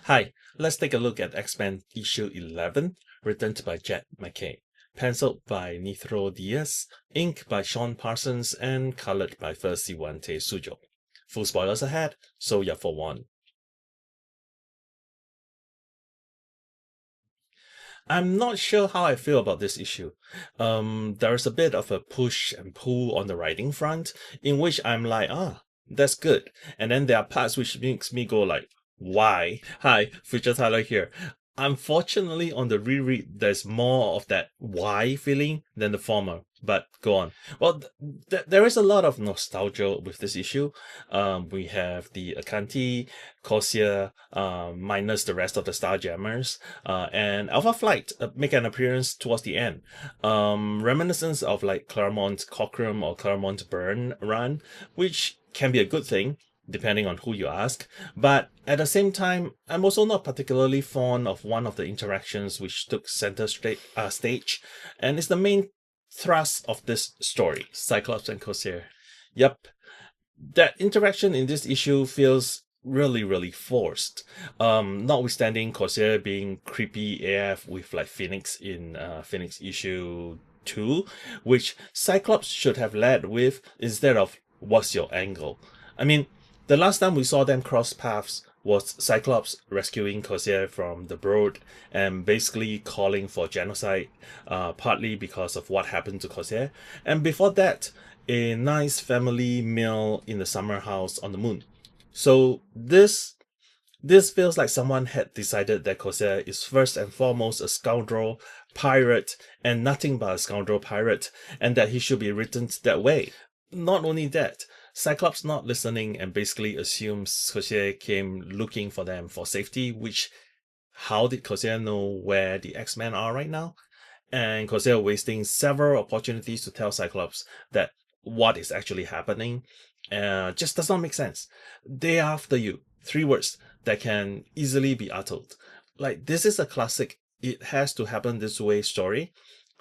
Hi, let's take a look at X-Men issue 11, written by Jed MacKay, penciled by Netho Diaz, inked by Sean Parsons, and colored by Fer Sifuentes-Sujo. Full spoilers ahead, so you're forewarned. I'm not sure how I feel about this issue. There is a bit of a push and pull on the writing front, in which I'm like, that's good. And then there are parts which makes me go like, why? Hi, Future Tyler here. Unfortunately, on the reread, there's more of that why feeling than the former. But go on. Well, there is a lot of nostalgia with this issue. We have the Akanti, Corsair, minus the rest of the Starjammers, and Alpha Flight make an appearance towards the end. Reminiscence of like Claremont Cockrum or Claremont Burn run, which can be a good thing depending on who you ask. But at the same time, I'm also not particularly fond of one of the interactions which took center stage, and is the main thrust of this story, Cyclops and Corsair. Yep, that interaction in this issue feels really forced. Notwithstanding Corsair being creepy AF with like Phoenix in Phoenix issue 2, which Cyclops should have led with instead of what's your angle. I mean, the last time we saw them cross paths was Cyclops rescuing Corsair from the Brood and basically calling for genocide, partly because of what happened to Corsair. And before that, a nice family meal in the summer house on the moon. So this feels like someone had decided that Corsair is first and foremost a scoundrel, pirate, and nothing but a scoundrel pirate, and that he should be written that way. Not only that, Cyclops not listening and basically assumes Corsair came looking for them for safety, which how did Corsair know where the X-Men are right now? And Corsair wasting several opportunities to tell Cyclops that what is actually happening just does not make sense. They are after you. 3 words that can easily be uttered. Like, this is a classic it has to happen this way story,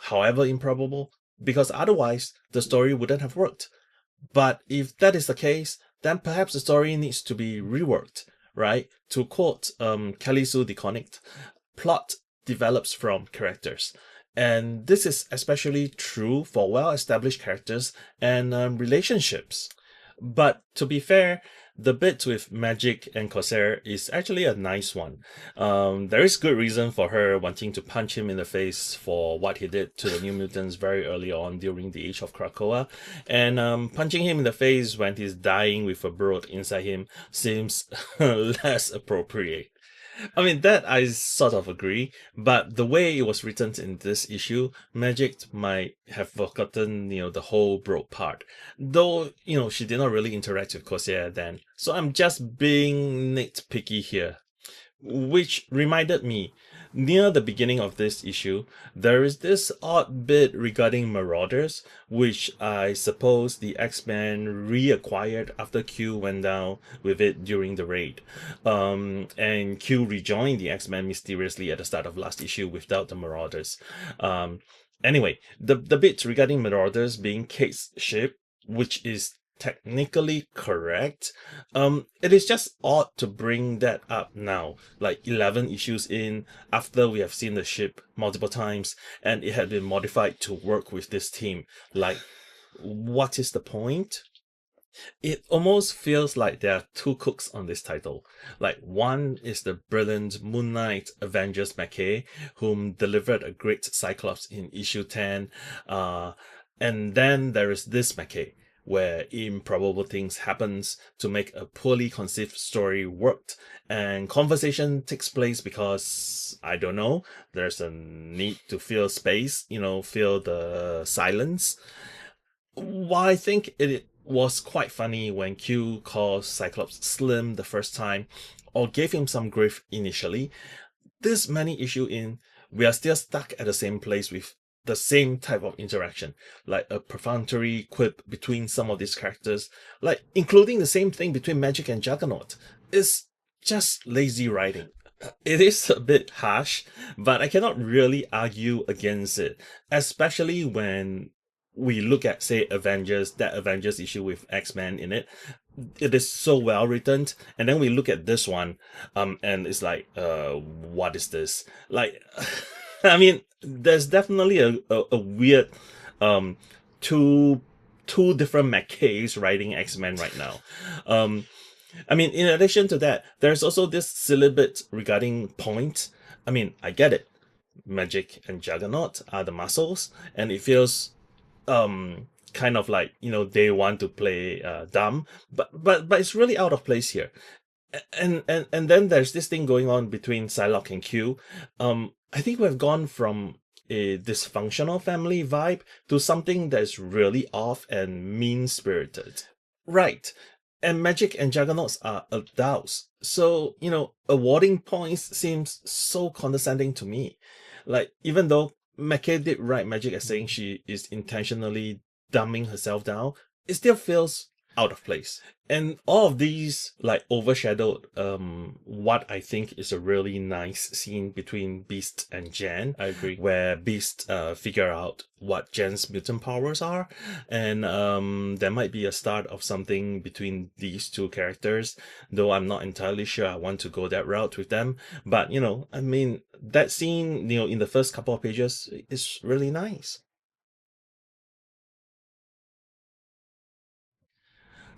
however improbable, because otherwise the story wouldn't have worked. But if that is the case, then perhaps the story needs to be reworked, right? To quote Kelly Sue DeConnick, plot develops from characters. And this is especially true for well-established characters and relationships. But to be fair, the bit with Magic and Corsair is actually a nice one. There is good reason for her wanting to punch him in the face for what he did to the New Mutants very early on during the Age of Krakoa, and punching him in the face when he's dying with a Brood inside him seems less appropriate. I mean, that I sort of agree, but the way it was written in this issue, Magic might have forgotten, the whole Brood part. Though, she did not really interact with Corsair then. So I'm just being nitpicky here. Which reminded me, near the beginning of this issue, there is this odd bit regarding Marauders, which I suppose the X-Men reacquired after Q went down with it during the raid. And Q rejoined the X-Men mysteriously at the start of last issue without the Marauders. Anyway, the bit regarding Marauders being Kate's ship, which is technically correct. It is just odd to bring that up now, like 11 issues in, after we have seen the ship multiple times and it had been modified to work with this team. Like, what is the point? It almost feels like there are 2 cooks on this title. Like, one is the brilliant Moon Knight Avengers MacKay, whom delivered a great Cyclops in issue 10, and then there is this MacKay, where improbable things happens to make a poorly conceived story worked, and conversation takes place because, I don't know, there's a need to fill space, fill the silence. While I think it was quite funny when Q calls Cyclops slim the first time, or gave him some grief initially, this many issue in, we are still stuck at the same place with the same type of interaction, like a perfunctory quip between some of these characters, like including the same thing between Magic and Juggernaut. It's just lazy writing. It is a bit harsh, but I cannot really argue against it, especially when we look at, say, Avengers, that Avengers issue with X-Men in it. it is so well written. And then we look at this one, and it's like, what is this? Like, I mean, there's definitely a weird, two different MacKays writing X-Men right now. I mean, in addition to that, there's also this silly bit regarding point. I mean, I get it. Magic and Juggernaut are the muscles, and it feels kind of like, they want to play dumb, but it's really out of place here. And then there's this thing going on between Psylocke and Q. I think we've gone from a dysfunctional family vibe to something that's really off and mean-spirited. Right. And Magic and Juggernauts are adults. So, awarding points seems so condescending to me. Like, even though MacKay did write Magic as saying she is intentionally dumbing herself down, it still feels out of place. And all of these like overshadowed what I think is a really nice scene between Beast and Jen. I agree. Where Beast figure out what Jen's mutant powers are, and there might be a start of something between these two characters, though I'm not entirely sure I want to go that route with them. But I mean, that scene, in the first couple of pages is really nice.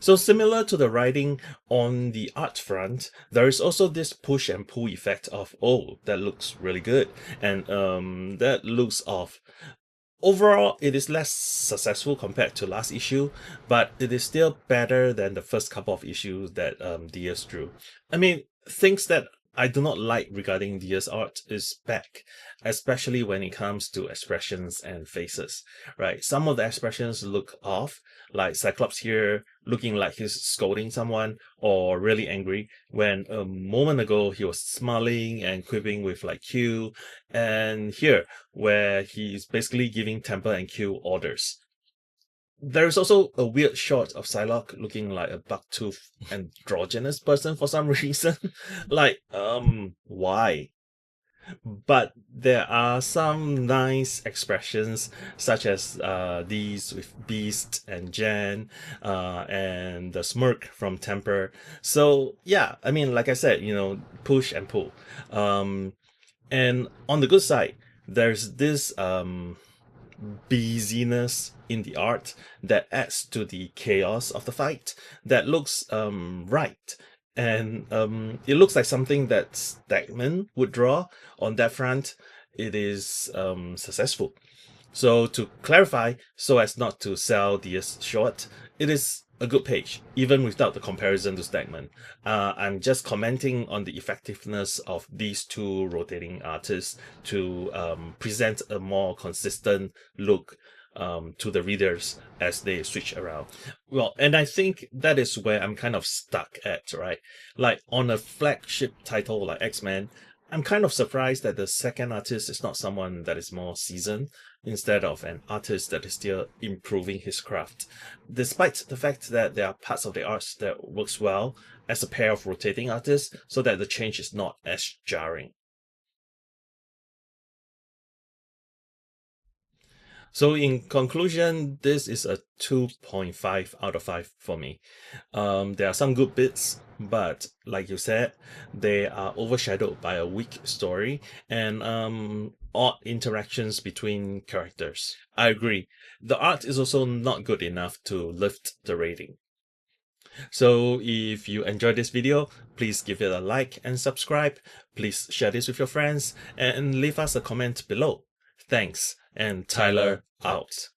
So similar to the writing on the art front, there is also this push and pull effect of, oh, that looks really good, and that looks off. Overall, it is less successful compared to last issue, but it is still better than the first couple of issues that Diaz drew. I mean, things that I do not like regarding Diaz art is back, especially when it comes to expressions and faces, right? Some of the expressions look off, like Cyclops here looking like he's scolding someone or really angry, when a moment ago he was smiling and quipping with like Q, and here where he's basically giving Temper and Q orders. There's also a weird shot of Psylocke looking like a bucktooth androgynous person for some reason. Like, why? But there are some nice expressions, such as these with Beast and Jen, and the smirk from Temper. So yeah, I mean, like I said, push and pull. And on the good side, there's this busyness in the art that adds to the chaos of the fight that looks right. And it looks like something that Stegman would draw. On that front, it is successful. So to clarify, so as not to sell Diaz short, it is a good page, even without the comparison to Stegman. I'm just commenting on the effectiveness of these two rotating artists to present a more consistent look to the readers as they switch around. Well, and I think that is where I'm kind of stuck at, right? Like on a flagship title like X-Men, I'm kind of surprised that the second artist is not someone that is more seasoned, instead of an artist that is still improving his craft, despite the fact that there are parts of the art that works well as a pair of rotating artists, so that the change is not as jarring. So in conclusion, this is a 2.5 out of 5 for me. There are some good bits, but like you said, they are overshadowed by a weak story and odd interactions between characters. I agree. The art is also not good enough to lift the rating. So if you enjoyed this video, please give it a like and subscribe. Please share this with your friends and leave us a comment below. Thanks, and Tyler out.